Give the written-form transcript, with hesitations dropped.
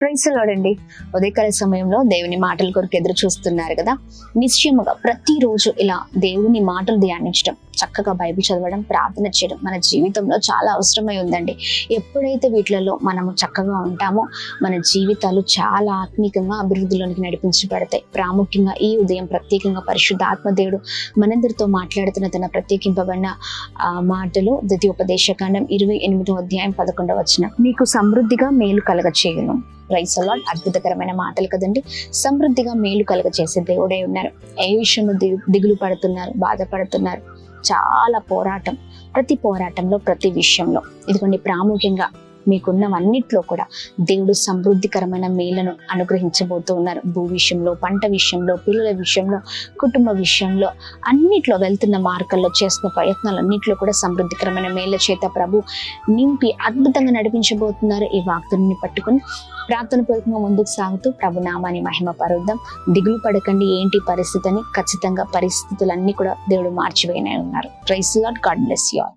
Praise the lord అండి. ఉదయకాల సమయంలో దేవుని మాటల కొరకు ఎదురు చూస్తున్నారు కదా. నిశ్చయముగా ప్రతిరోజు ఇలా దేవుని మాటలు ధ్యానించడం, చక్కగా బైబిల్ చదవడం, ప్రార్థన చేయడం మన జీవితంలో చాలా అవసరమై ఉందండి. ఎప్పుడైతే వీటిలలో మనము చక్కగా ఉంటామో మన జీవితాలు చాలా ఆత్మీకంగా అభివృద్ధిలోనికి నడిపించబడతాయి. ప్రాముఖ్యంగా ఈ ఉదయం ప్రత్యేకంగా పరిశుద్ధ ఆత్మదేవుడు మనందరితో మాట్లాడుతున్న తన ప్రత్యేకింపబడిన మాటలు ద్వితీయోపదేశకాండం 28వ అధ్యాయం 11వ వచనం. నీకు సమృద్ధిగా మేలు కలగ చేయను. Praise the lord. అద్భుతకరమైన మాటలు కదండి. సమృద్ధిగా మేలు కలగ చేసే దేవుడై ఉన్నారు. ఏ విషయంలో దిగులు పడుతున్నారు, బాధపడుతున్నారు, చాలా పోరాటం, ప్రతి పోరాటంలో ప్రతి విషయంలో ఇదిగోండి ప్రాముఖ్యంగా మీకున్నవన్నిట్లో కూడా దేవుడు సమృద్ధికరమైన మేలను అనుగ్రహించబోతూ ఉన్నారు. భూ విషయంలో, పంట విషయంలో, పిల్లల విషయంలో, కుటుంబ విషయంలో, అన్నిట్లో వెళ్తున్న మార్గాల్లో చేస్తున్న ప్రయత్నాలన్నింటిలో కూడా సమృద్ధికరమైన మేళ్ల చేత ప్రభు నింపి అద్భుతంగా నడిపించబోతున్నారు. ఈ వాగ్దానాన్ని పట్టుకొని ప్రార్థన పూర్వకంగా ముందుకు సాగుతూ ప్రభు నామాన్ని మహిమ పరుద్దాం. దిగులు పడకండి ఏంటి పరిస్థితి అని. ఖచ్చితంగా పరిస్థితులన్నీ కూడా దేవుడు మార్చివేయనే ఉన్నారు. Praise the Lord. God bless you all.